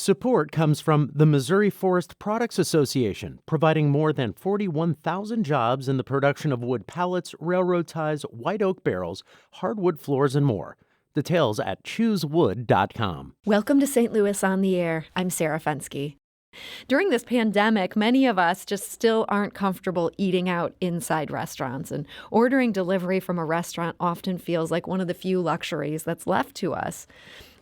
Support comes from the Missouri Forest Products Association, providing more than 41,000 jobs in the production of wood pallets, railroad ties, white oak barrels, hardwood floors, and more. Details at choosewood.com. Welcome to St. Louis on the Air. I'm Sarah Fensky. During this pandemic, many of us just still aren't comfortable eating out inside restaurants, and ordering delivery from a restaurant often feels like one of the few luxuries that's left to us.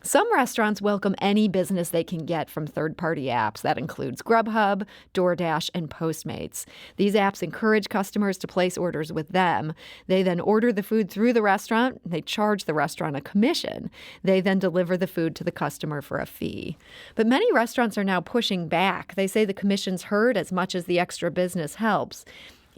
Some restaurants welcome any business they can get from third-party apps. That includes Grubhub, DoorDash, and Postmates. These apps encourage customers to place orders with them. They then order the food through the restaurant. They charge the restaurant a commission. They then deliver the food to the customer for a fee. But many restaurants are now pushing back. They say the commissions hurt as much as the extra business helps.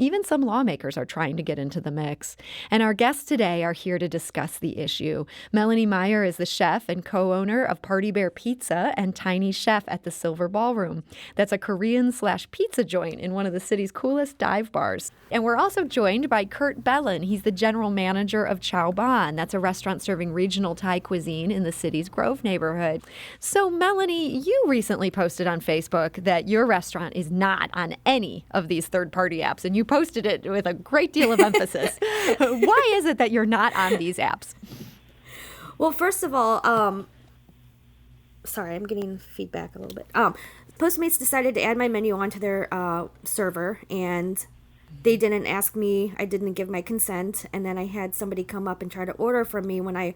Even some lawmakers are trying to get into the mix. And our guests today are here to discuss the issue. Melanie Meyer is the chef and co-owner of Party Bear Pizza and Tiny Chef at the Silver Ballroom. That's a Korean/pizza joint in one of the city's coolest dive bars. And we're also joined by Kurt Bellin. He's the general manager of Chow Ban. That's a restaurant serving regional Thai cuisine in the city's Grove neighborhood. So, Melanie, you recently posted on Facebook that your restaurant is not on any of these third-party apps, and you posted it with a great deal of emphasis. Why is it that you're not on these apps? Well, first of all, sorry, I'm getting feedback a little bit. Postmates decided to add my menu onto their server, and they didn't ask me. I didn't give my consent, and then I had somebody come up and try to order from me when I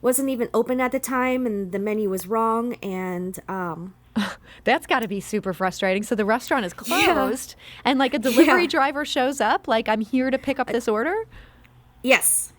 wasn't even open at the time, and the menu was wrong, and that's got to be super frustrating. So the restaurant is closed, and like a delivery driver shows up, like, I'm here to pick up this order? Yes.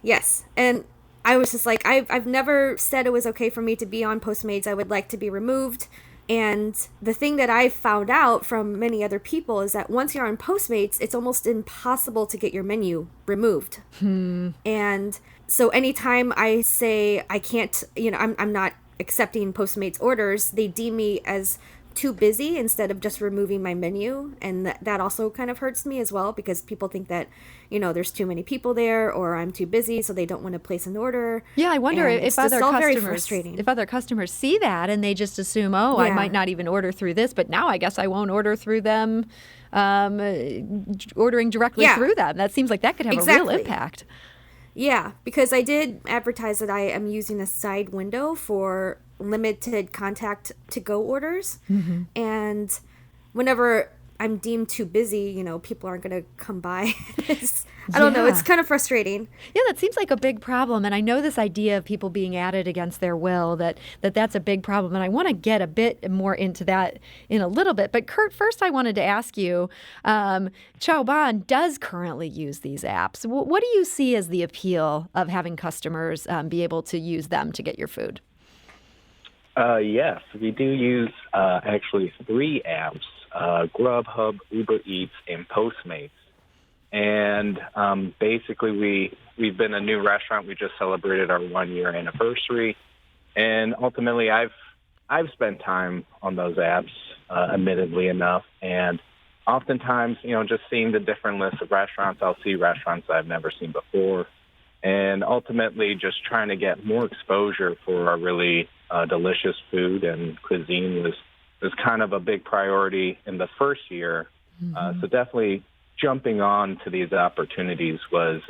And I was just like, I've never said it was okay for me to be on Postmates. I would like to be removed. And the thing that I've found out from many other people is that once you're on Postmates, it's almost impossible to get your menu removed. And so anytime I say I can't, I'm not accepting Postmates orders, they deem me as too busy instead of just removing my menu. And that also kind of hurts me as well, because people think that, there's too many people there, or I'm too busy, so they don't want to place an order. Yeah, I wonder if other very frustrating. If other customers see that and they just assume, I might not even order through this, but now I guess I won't order through them, ordering directly through them. That seems like that could have a real impact. Yeah, because I did advertise that I am using a side window for limited contact to-go orders. Mm-hmm. And whenever I'm deemed too busy, people aren't going to come by. I don't know. It's kind of frustrating. Yeah, that seems like a big problem. And I know this idea of people being added against their will, that's a big problem. And I want to get a bit more into that in a little bit. But Kurt, first I wanted to ask you, Chow Ban does currently use these apps. What do you see as the appeal of having customers be able to use them to get your food? Yes, we do use actually 3 apps, Grubhub, Uber Eats, and Postmates. And basically we've been a new restaurant. We just celebrated our 1-year anniversary. And ultimately I've spent time on those apps, admittedly enough. And oftentimes, just seeing the different lists of restaurants, I'll see restaurants I've never seen before. And ultimately just trying to get more exposure for our really delicious food and cuisine was kind of a big priority in the first year. Mm-hmm. So definitely jumping on to these opportunities was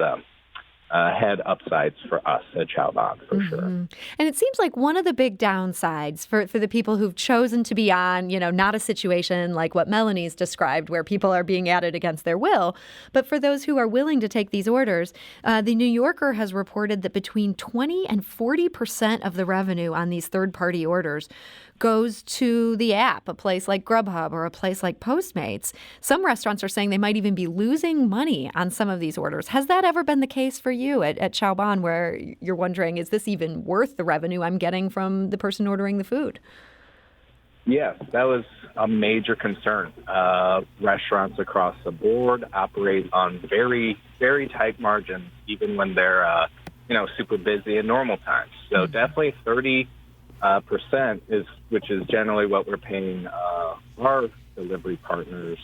had upsides for us at Chow Ban, for sure. And it seems like one of the big downsides for the people who've chosen to be on, not a situation like what Melanie's described where people are being added against their will, but for those who are willing to take these orders, the New Yorker has reported that between 20 and 40% of the revenue on these third-party orders goes to the app, a place like Grubhub or a place like Postmates. Some restaurants are saying they might even be losing money on some of these orders. Has that ever been the case for you at Chow Ban, where you're wondering, is this even worth the revenue I'm getting from the person ordering the food? Yes, that was a major concern. Restaurants across the board operate on very, very tight margins, even when they're, super busy in normal times. So definitely 30% which is generally what we're paying our delivery partners,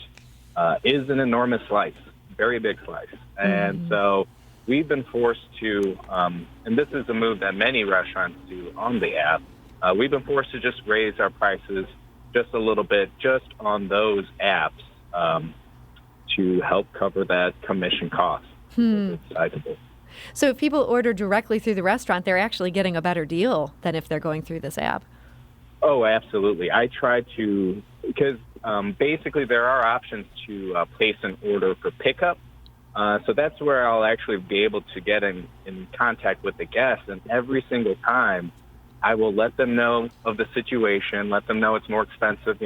is an enormous slice, very big slice. And so we've been forced to, and this is a move that many restaurants do on the app, we've been forced to just raise our prices just a little bit just on those apps to help cover that commission cost. It's sizable. So if people order directly through the restaurant, they're actually getting a better deal than if they're going through this app. Oh, absolutely. I try to, because basically there are options to place an order for pickup. So that's where I'll actually be able to get in contact with the guest. And every single time, I will let them know of the situation, let them know it's more expensive,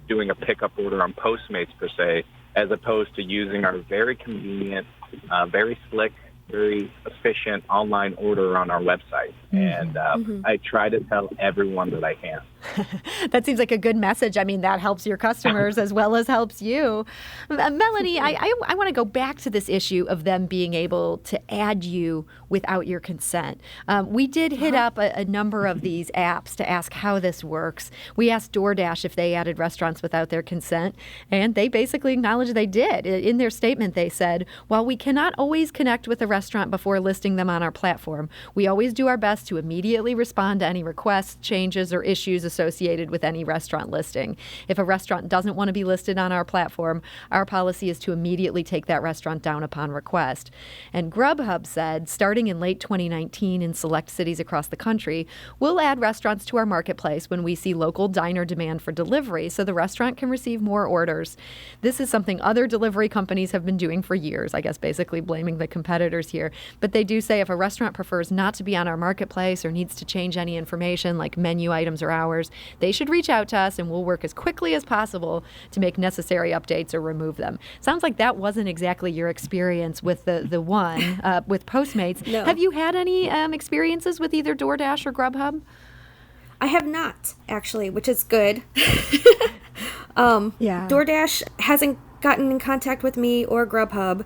doing a pickup order on Postmates per se, as opposed to using our very convenient, very slick, very efficient online order on our website. And I try to tell everyone that I can. That seems like a good message. I mean, that helps your customers as well as helps you. Melanie, I want to go back to this issue of them being able to add you without your consent. We did hit up a number of these apps to ask how this works. We asked DoorDash if they added restaurants without their consent, and they basically acknowledged they did. In their statement, they said, while we cannot always connect with a restaurant before listing them on our platform, we always do our best to immediately respond to any requests, changes, or issues associated with any restaurant listing. If a restaurant doesn't want to be listed on our platform, our policy is to immediately take that restaurant down upon request. And Grubhub said, starting in late 2019 in select cities across the country, we'll add restaurants to our marketplace when we see local diner demand for delivery so the restaurant can receive more orders. This is something other delivery companies have been doing for years, I guess basically blaming the competitors here. But they do say if a restaurant prefers not to be on our marketplace or needs to change any information like menu items or hours, they should reach out to us and we'll work as quickly as possible to make necessary updates or remove them. Sounds like that wasn't exactly your experience with the one with Postmates. No. Have you had any experiences with either DoorDash or Grubhub? I have not, actually, which is good. Yeah. DoorDash hasn't gotten in contact with me or Grubhub.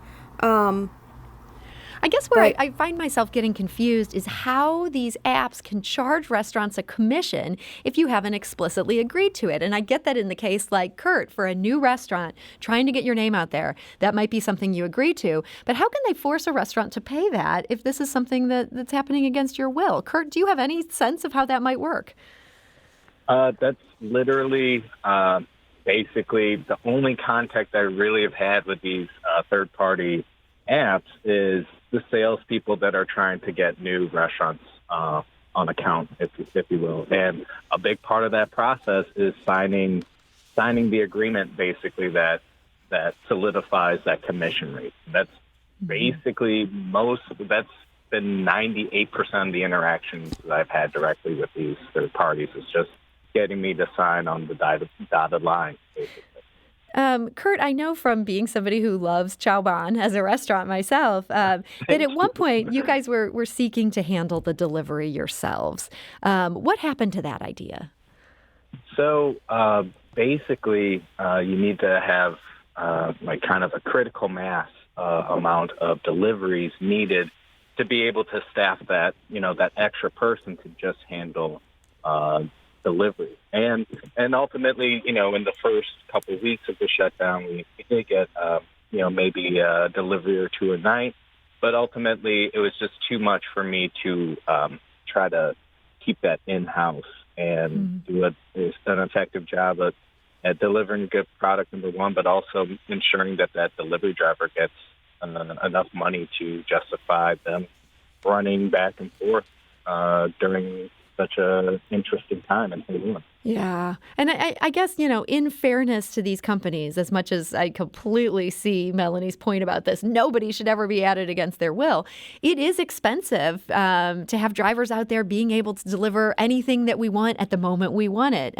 I guess where I find myself getting confused is how these apps can charge restaurants a commission if you haven't explicitly agreed to it. And I get that in the case like Kurt, for a new restaurant trying to get your name out there, that might be something you agree to. But how can they force a restaurant to pay that if this is something that's happening against your will? Kurt, do you have any sense of how that might work? That's literally basically the only contact I really have had with these third-party apps is the salespeople that are trying to get new restaurants on account, if you will. And a big part of that process is signing the agreement, basically, that solidifies that commission rate. That's basically that's been 98% of the interactions that I've had directly with these third parties is just getting me to sign on the dotted line, basically. Kurt, I know from being somebody who loves Chow Ban as a restaurant myself, that at one point you guys were seeking to handle the delivery yourselves. What happened to that idea? So basically, you need to have like kind of a critical mass amount of deliveries needed to be able to staff that, that extra person to just handle delivery. And ultimately, in the first couple of weeks of the shutdown, we did get, maybe a delivery or two a night. But ultimately, it was just too much for me to try to keep that in-house and do an effective job at delivering good product, number one, but also ensuring that delivery driver gets enough money to justify them running back and forth during such an interesting time in Taiwan. Yeah. And I guess, in fairness to these companies, as much as I completely see Melanie's point about this, nobody should ever be added against their will. It is expensive to have drivers out there being able to deliver anything that we want at the moment we want it.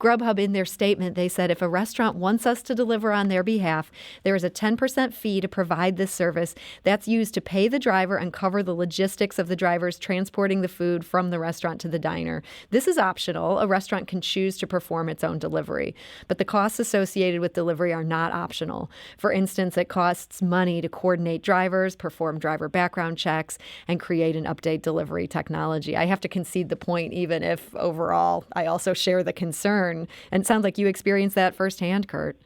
Grubhub, in their statement, they said if a restaurant wants us to deliver on their behalf, there is a 10% fee to provide this service. That's used to pay the driver and cover the logistics of the drivers transporting the food from the restaurant to the diner. This is optional. A restaurant can choose to perform its own delivery, but the costs associated with delivery are not optional. For instance, it costs money to coordinate drivers, perform driver background checks, and create and update delivery technology. I have to concede the point, even if overall I also share the concern. And it sounds like you experienced that firsthand, Kurt.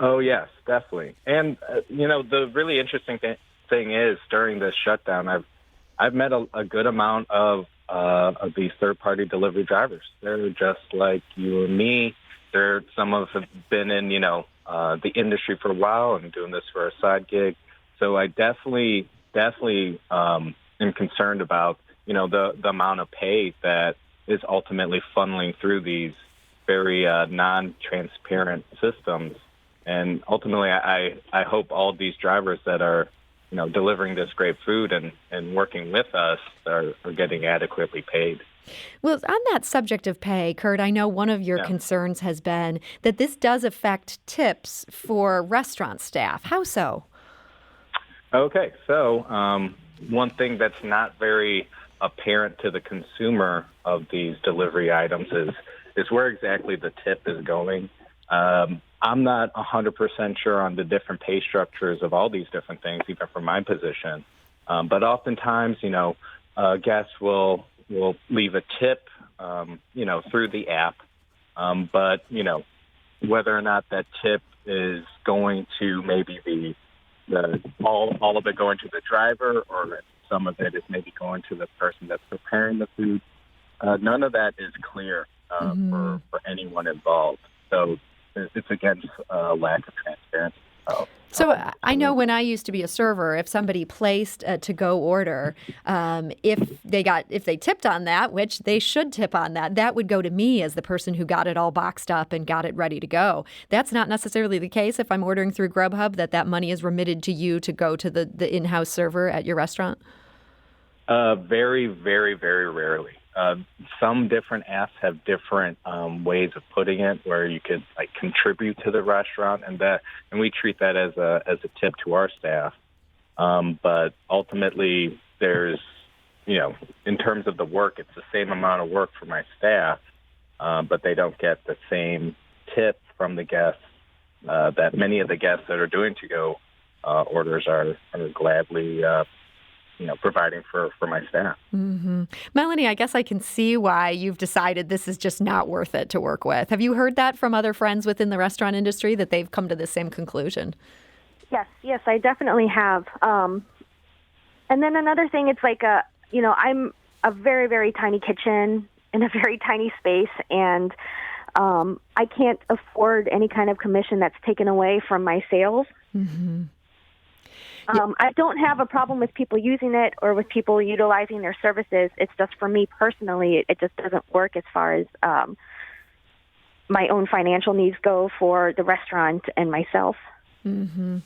Oh, yes, definitely. And, the really interesting thing is during this shutdown, I've met a good amount of of these third-party delivery drivers. They're just like you and me. Some of them have been in, the industry for a while and doing this for a side gig. So I definitely am concerned about, the amount of pay that is ultimately funneling through these very non-transparent systems. And ultimately, I hope all of these drivers that are, delivering this great food and working with us are getting adequately paid. Well, on that subject of pay, Kurt, I know one of your concerns has been that this does affect tips for restaurant staff. How so? Okay, so one thing that's not very apparent to the consumer of these delivery items is where exactly the tip is going. I'm not 100% sure on the different pay structures of all these different things, even from my position. But oftentimes, guests will leave a tip, through the app. But, whether or not that tip is going to maybe be all of it going to the driver, or some of it is maybe going to the person that's preparing the food, none of that is clear for anyone involved. So it's against lack of transparency. So I know when I used to be a server, if somebody placed a to-go order, if they tipped on that, which they should tip on that would go to me as the person who got it all boxed up and got it ready to go. That's not necessarily the case if I'm ordering through Grubhub, that money is remitted to you to go to the in-house server at your restaurant? Very, very, very rarely. Some different apps have different ways of putting it, where you could contribute to the restaurant, and we treat that as a tip to our staff. But ultimately, there's in terms of the work, it's the same amount of work for my staff, but they don't get the same tip from the guests that many of the guests that are doing to-go orders are gladly providing for my staff. Mm-hmm. Melanie, I guess I can see why you've decided this is just not worth it to work with. Have you heard that from other friends within the restaurant industry, that they've come to the same conclusion? Yes, I definitely have. And then another thing, it's I'm a very, very tiny kitchen in a very tiny space, and I can't afford any kind of commission that's taken away from my sales. Mm-hmm. I don't have a problem with people using it or with people utilizing their services. It's just, for me personally, it just doesn't work as far as my own financial needs go for the restaurant and myself. Mm-hmm.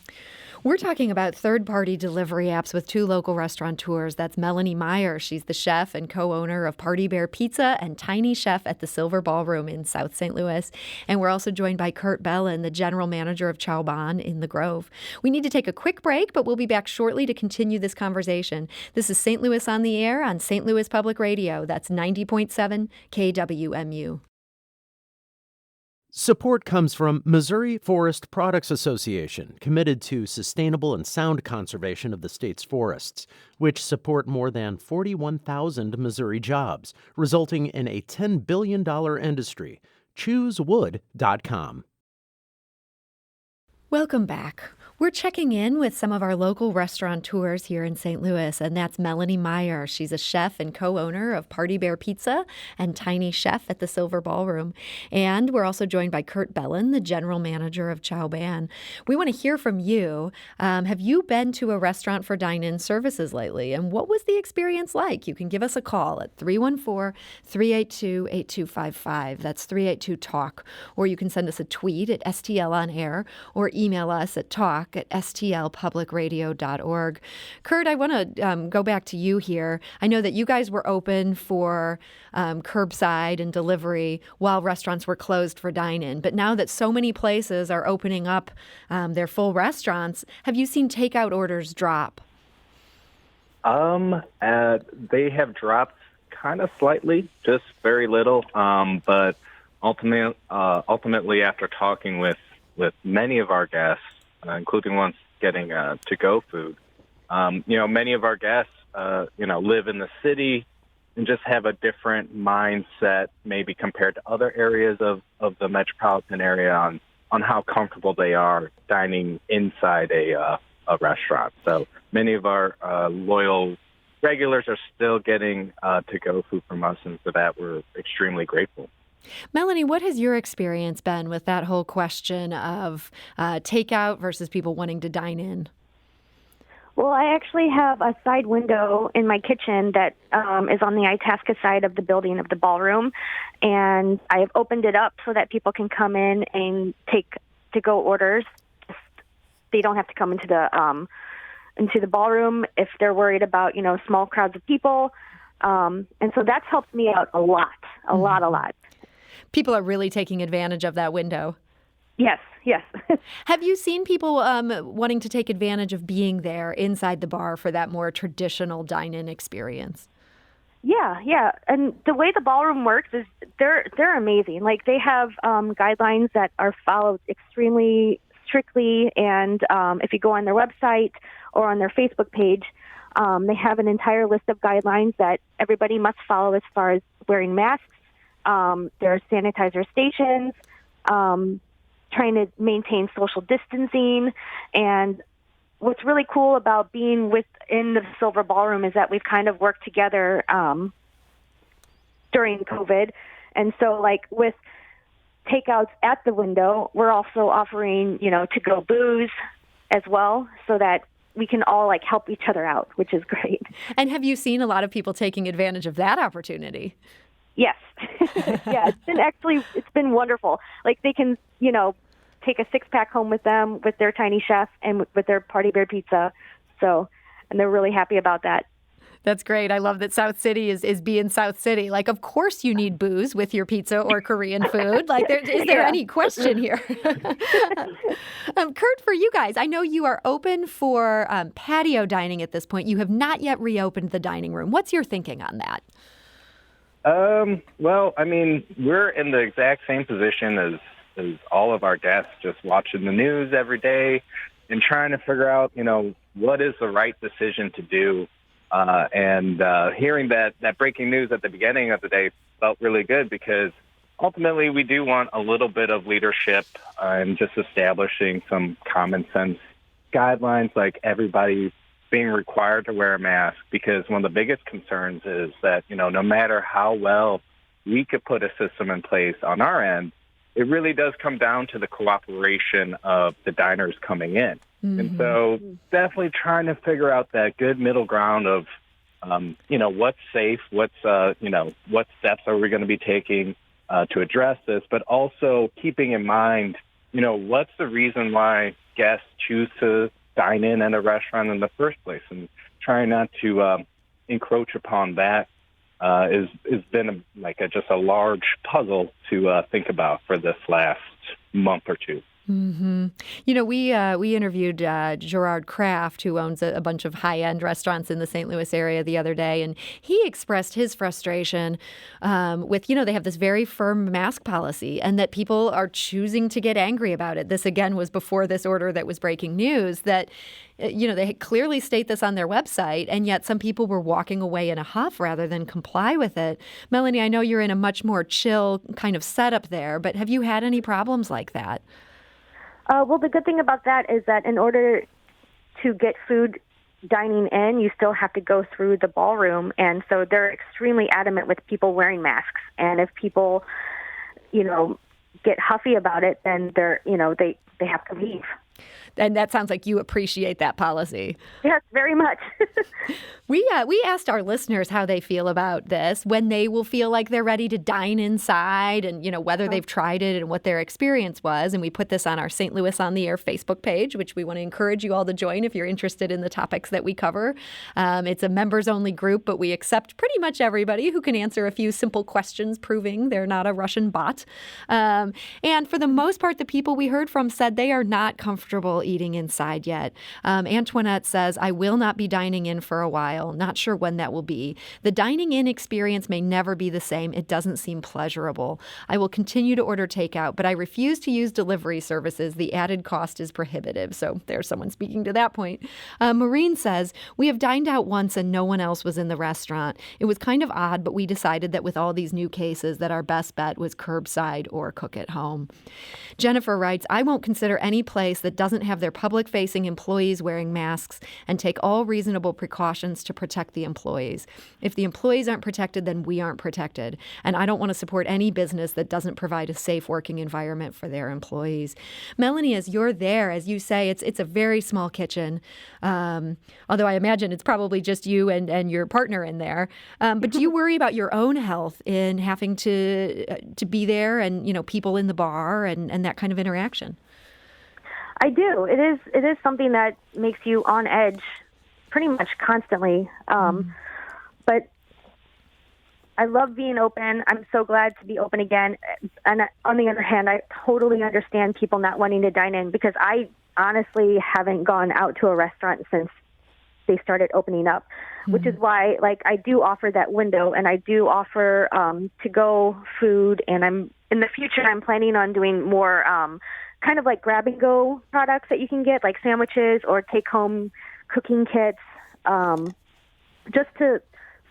We're talking about third-party delivery apps with two local restaurateurs. That's Melanie Meyer. She's the chef and co-owner of Party Bear Pizza and Tiny Chef at the Silver Ballroom in South St. Louis. And we're also joined by Kurt Bellin, the general manager of Chow Ban in the Grove. We need to take a quick break, but we'll be back shortly to continue this conversation. This is St. Louis on the Air on St. Louis Public Radio. That's 90.7 KWMU. Support comes from Missouri Forest Products Association, committed to sustainable and sound conservation of the state's forests, which support more than 41,000 Missouri jobs, resulting in a $10 billion industry. ChooseWood.com. Welcome back. We're checking in with some of our local restaurateurs here in St. Louis, and that's Melanie Meyer. She's a chef and co-owner of Party Bear Pizza and Tiny Chef at the Silver Ballroom. And we're also joined by Kurt Bellin, the general manager of Chow Ban. We want to hear from you. Have you been to a restaurant for dine-in services lately? And what was the experience like? You can give us a call at 314-382-8255. That's 382-TALK. Or you can send us a tweet at STL On Air, or email us at talk@stlpublicradio.org. Kurt, I want to go back to you here. I know that you guys were open for curbside and delivery while restaurants were closed for dine-in. But now that so many places are opening up their full restaurants, have you seen takeout orders drop? They have dropped kind of slightly, just very little. But ultimately, after talking with many of our guests, including ones getting to-go food, many of our guests, live in the city and just have a different mindset, maybe compared to other areas of the metropolitan area on how comfortable they are dining inside a restaurant. So many of our loyal regulars are still getting to-go food from us, and for that, we're extremely grateful. Melanie, what has your experience been with that whole question of takeout versus people wanting to dine in? Well, I actually have a side window in my kitchen that is on the Itasca side of the building of the ballroom, and I have opened it up so that people can come in and take to-go orders. They don't have to come into the ballroom if they're worried about, small crowds of people. And so that's helped me out a lot. People are really taking advantage of that window. Yes. Have you seen people wanting to take advantage of being there inside the bar for that more traditional dine-in experience? Yeah. And the way the ballroom works is they're amazing. Like, they have guidelines that are followed extremely strictly, and if you go on their website or on their Facebook page, they have an entire list of guidelines that everybody must follow as far as wearing masks. There are sanitizer stations, trying to maintain social distancing. And what's really cool about being within the Silver Ballroom is that we've kind of worked together during COVID. And so, like, with takeouts at the window, we're also offering, to-go booze as well, so that we can all, help each other out, which is great. And have you seen a lot of people taking advantage of that opportunity? Yes. Yeah, it's been wonderful. Like, they can, take a 6-pack home with them with their tiny chef and with their Party Bear pizza. So, and they're really happy about that. That's great. I love that South City is being South City. Like, of course you need booze with your pizza or Korean food. Like, is there any question here? Kurt, for you guys, I know you are open for patio dining at this point. You have not yet reopened the dining room. What's your thinking on that? Well, I mean, we're in the exact same position as all of our guests, just watching the news every day and trying to figure out, what is the right decision to do. And hearing that breaking news at the beginning of the day felt really good, because ultimately we do want a little bit of leadership and just establishing some common sense guidelines, like everybody being required to wear a mask, because one of the biggest concerns is that, no matter how well we could put a system in place on our end, it really does come down to the cooperation of the diners coming in. Mm-hmm. And so definitely trying to figure out that good middle ground of, what's safe, what steps are we going to be taking to address this, but also keeping in mind, what's the reason why guests choose to dine in at a restaurant in the first place, and trying not to encroach upon that has been just a large puzzle to think about for this last month or two. Mm-hmm. We interviewed Gerard Kraft, who owns a bunch of high-end restaurants in the St. Louis area the other day, and he expressed his frustration with, they have this very firm mask policy, and that people are choosing to get angry about it. This, again, was before this order that was breaking news, that they clearly state this on their website, and yet some people were walking away in a huff rather than comply with it. Melanie, I know you're in a much more chill kind of setup there, but have you had any problems like that? Well, the good thing about that is that in order to get food dining in, you still have to go through the ballroom. And so they're extremely adamant with people wearing masks. And if people, get huffy about it, then they have to leave. And that sounds like you appreciate that policy. Yes, very much. We asked our listeners how they feel about this, when they will feel like they're ready to dine inside, and whether they've tried it and what their experience was. And we put this on our St. Louis on the Air Facebook page, which we want to encourage you all to join if you're interested in the topics that we cover. It's a members-only group, but we accept pretty much everybody who can answer a few simple questions, proving they're not a Russian bot. And for the most part, the people we heard from said they are not comfortable eating inside yet. Antoinette says, I will not be dining in for a while. Not sure when that will be. The dining in experience may never be the same. It doesn't seem pleasurable. I will continue to order takeout, but I refuse to use delivery services. The added cost is prohibitive. So there's someone speaking to that point. Maureen says, we have dined out once and no one else was in the restaurant. It was kind of odd, but we decided that with all these new cases that our best bet was curbside or cook at home. Jennifer writes, I won't consider any place that doesn't have their public-facing employees wearing masks and take all reasonable precautions to protect the employees. If the employees aren't protected, then we aren't protected. And I don't want to support any business that doesn't provide a safe working environment for their employees. Melanie, as you're there, as you say, it's a very small kitchen, although I imagine it's probably just you and your partner in there. But do you worry about your own health in having to be there and, people in the bar and that kind of interaction? I do. It is something that makes you on edge pretty much constantly. But I love being open. I'm so glad to be open again. And on the other hand, I totally understand people not wanting to dine in, because I honestly haven't gone out to a restaurant since they started opening up, which is why, I do offer that window, and I do offer to-go food. And in the future, I'm planning on doing more kind of like grab-and-go products that you can get, like sandwiches or take-home cooking kits, just to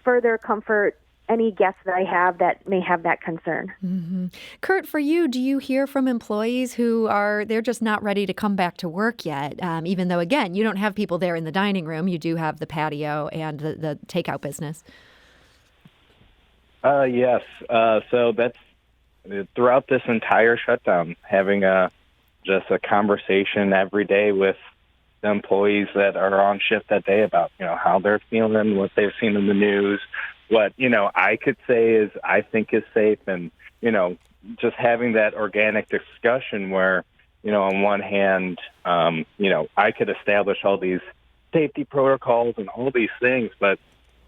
further comfort any guests that I have that may have that concern. Mm-hmm. Kurt, for you, do you hear from employees they're just not ready to come back to work yet, even though, again, you don't have people there in the dining room, you do have the patio and the takeout business? Yes. So that's throughout this entire shutdown, having just a conversation every day with the employees that are on shift that day about, how they're feeling, what they've seen in the news, what, I could say is I think is safe, and, just having that organic discussion where, on one hand, I could establish all these safety protocols and all these things, but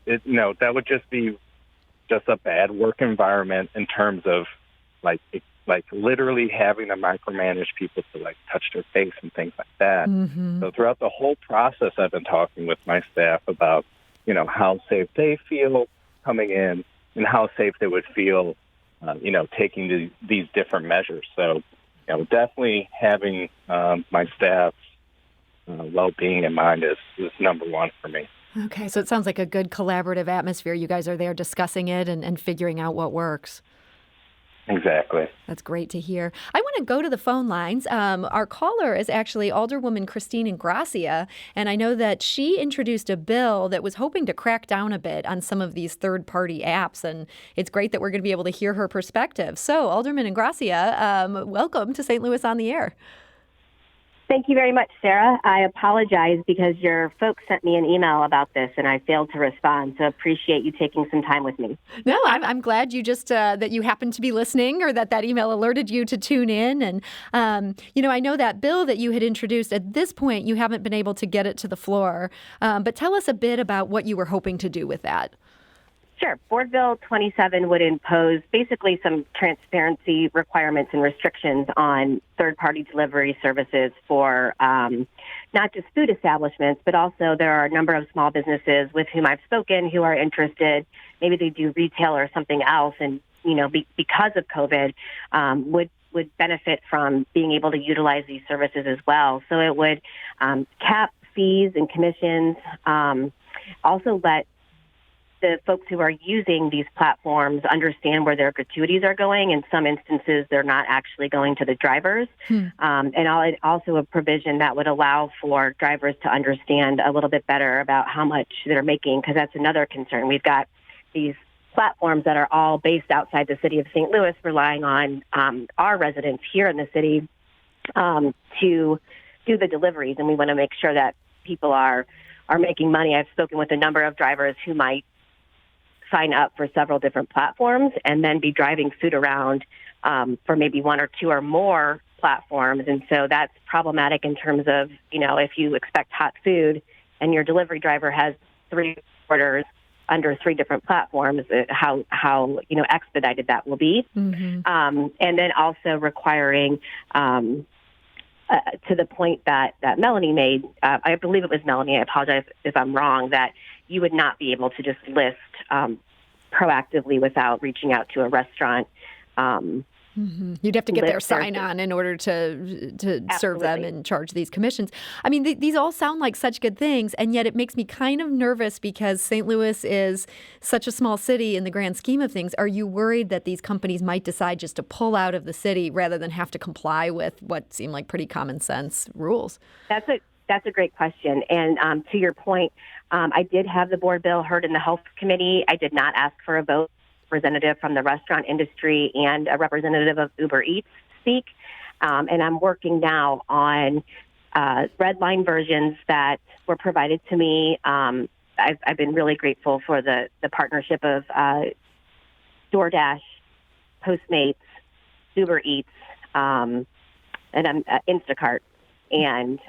that would just be just a bad work environment in terms of like literally having to micromanage people to touch their face and things like that. Mm-hmm. So throughout the whole process, I've been talking with my staff about, how safe they feel coming in and how safe they would feel, taking these different measures. So, definitely having my staff's well-being in mind is number one for me. Okay, so it sounds like a good collaborative atmosphere. You guys are there discussing it and figuring out what works. Exactly. That's great to hear. I want to go to the phone lines. Our caller is actually Alderwoman Christine Ingracia, and I know that she introduced a bill that was hoping to crack down a bit on some of these third-party apps, and it's great that we're going to be able to hear her perspective. So, Alderman Ingracia, welcome to St. Louis on the Air. Thank you very much, Sarah. I apologize because your folks sent me an email about this and I failed to respond. So appreciate you taking some time with me. No, I'm glad you just that you happened to be listening, or that email alerted you to tune in. And, I know that bill that you had introduced, at this point, you haven't been able to get it to the floor. But tell us a bit about what you were hoping to do with that. Sure. Board Bill 27 would impose basically some transparency requirements and restrictions on third-party delivery services for not just food establishments, but also there are a number of small businesses with whom I've spoken who are interested. Maybe they do retail or something else, and because of COVID, would benefit from being able to utilize these services as well. So it would cap fees and commissions, also let the folks who are using these platforms understand where their gratuities are going. In some instances, they're not actually going to the drivers. And also a provision that would allow for drivers to understand a little bit better about how much they're making, because that's another concern. We've got these platforms that are all based outside the city of St. Louis, relying on our residents here in the city to do the deliveries, and we want to make sure that people are making money. I've spoken with a number of drivers who might sign up for several different platforms and then be driving food around for maybe one or two or more platforms. And so that's problematic in terms of, if you expect hot food and your delivery driver has 3 orders under 3 different platforms, how expedited that will be. Mm-hmm. And then also requiring, to the point that Melanie made, I believe it was Melanie, I apologize if I'm wrong, that you would not be able to just list proactively without reaching out to a restaurant You'd have to get their list their sign on in order to serve them Absolutely. and charge these commissions. I mean, these all sound like such good things, and yet it makes me kind of nervous because St. Louis is such a small city in the grand scheme of things. Are you worried that these companies might decide just to pull out of the city rather than have to comply with what seem like pretty common sense rules? That's a great question. And to your point, I did have the board bill heard in the Health Committee. I did not ask for a vote. Representative from the restaurant industry and a representative of Uber Eats speak. And I'm working now on red line versions that were provided to me. I've been really grateful for the partnership of DoorDash, Postmates, Uber Eats, and Instacart. And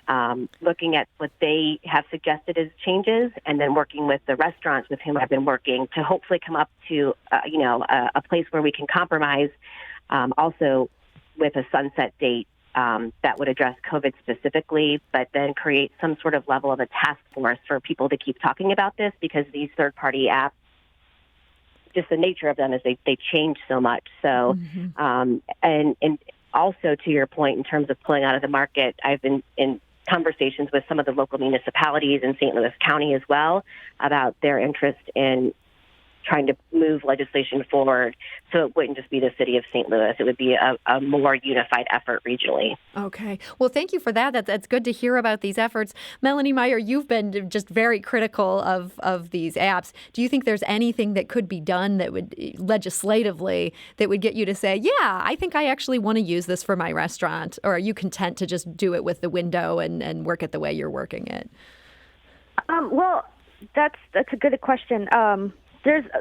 looking at what they have suggested as changes, and then working with the restaurants with whom I've been working to hopefully come up to, a place where we can compromise, also with a sunset date that would address COVID specifically, but then create some sort of level of a task force for people to keep talking about this, because these third-party apps, just the nature of them is they change so much. So, and also, to your point, in terms of pulling out of the market, I've been in conversations with some of the local municipalities in St. Louis County as well about their interest in trying to move legislation forward so it wouldn't just be the city of St. Louis. It would be a more unified effort regionally. Okay. Well, thank you for that. That's good to hear about these efforts. Melanie Meyer, you've been just very critical of these apps. Do you think there's anything that could be done that would legislatively that would get you to say, yeah, I think I actually want to use this for my restaurant? Or are you content to just do it with the window and work it the way you're working it? Well, that's a good question.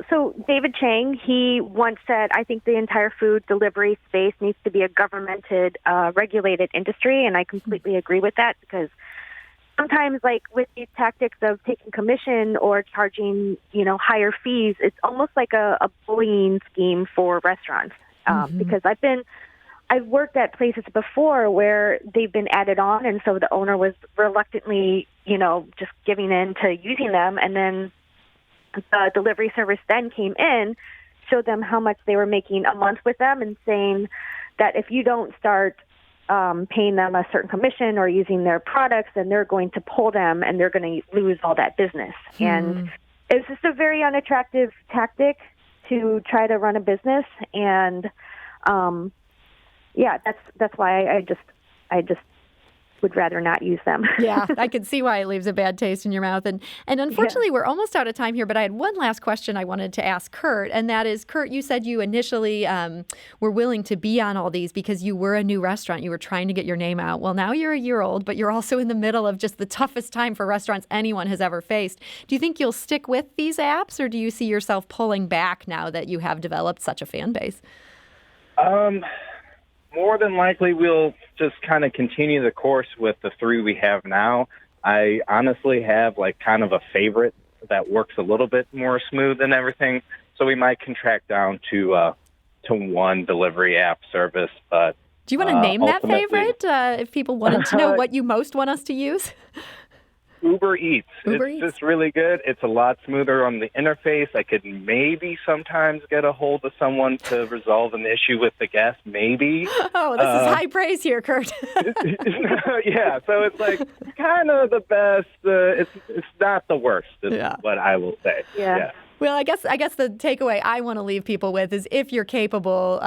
So David Chang, he once said, I think the entire food delivery space needs to be a governmented, regulated industry. And I completely agree with that, because sometimes, like with these tactics of taking commission or charging, higher fees, it's almost like a bullying scheme for restaurants. Because I've worked at places before where they've been added on. And so the owner was reluctantly, just giving in to using them. And then the delivery service then came in, showed them how much they were making a month with them, and saying that if you don't start paying them a certain commission or using their products, then they're going to pull them and they're going to lose all that business. And it's just a very unattractive tactic to try to run a business. And that's why I just would rather not use them. Yeah, I can see why it leaves a bad taste in your mouth. And unfortunately, We're almost out of time here, but I had one last question I wanted to ask Kurt, and that is, Kurt, you said you initially were willing to be on all these because you were a new restaurant. You were trying to get your name out. Well, now you're a year old, but you're also in the middle of just the toughest time for restaurants anyone has ever faced. Do you think you'll stick with these apps, or do you see yourself pulling back now that you have developed such a fan base? More than likely, we'll just kind of continue the course with the three we have now. I honestly have kind of a favorite that works a little bit more smooth than everything, so we might contract down to one delivery app service. But do you want to name that favorite if people wanted to know what you most want us to use? Uber Eats. It's just really good. It's a lot smoother on the interface. I could maybe sometimes get a hold of someone to resolve an issue with the guest, maybe. Oh, this is high praise here, Kurt. Yeah, so it's kind of the best. It's not the worst, is what I will say. Yeah. Well, I guess the takeaway I want to leave people with is, if you're capable,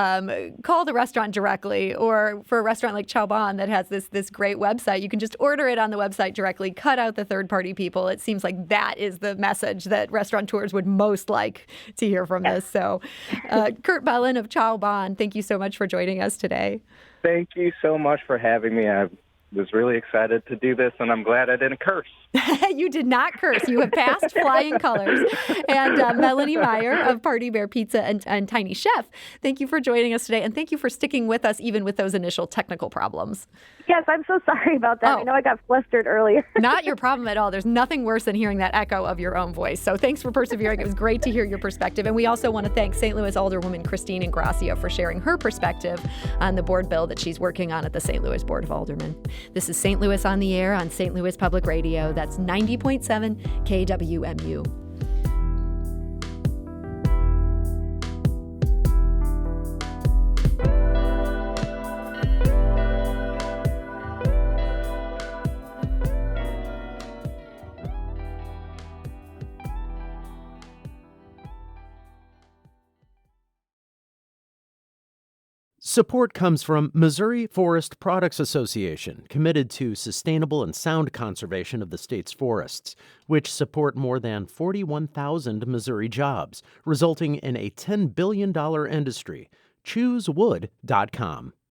call the restaurant directly. Or for a restaurant like Chow Ban that has this great website, you can just order it on the website directly, cut out the third-party people. It seems like that is the message that restaurateurs would most like to hear from this. So, Kurt Bellin of Chow Ban, thank you so much for joining us today. Thank you so much for having me. I was really excited to do this, and I'm glad I didn't curse. You did not curse. You have passed flying colors. And Melanie Meyer of Party Bear Pizza and Tiny Chef, thank you for joining us today, and thank you for sticking with us even with those initial technical problems. Yes, I'm so sorry about that. I know I got flustered earlier. Not your problem at all. There's nothing worse than hearing that echo of your own voice. So thanks for persevering. It was great to hear your perspective. And we also want to thank St. Louis Alderwoman Christine Ingracia for sharing her perspective on the board bill that she's working on at the St. Louis Board of Aldermen. This is St. Louis on the Air on St. Louis Public Radio. That's 90.7 KWMU. Support comes from Missouri Forest Products Association, committed to sustainable and sound conservation of the state's forests, which support more than 41,000 Missouri jobs, resulting in a $10 billion industry. ChooseWood.com.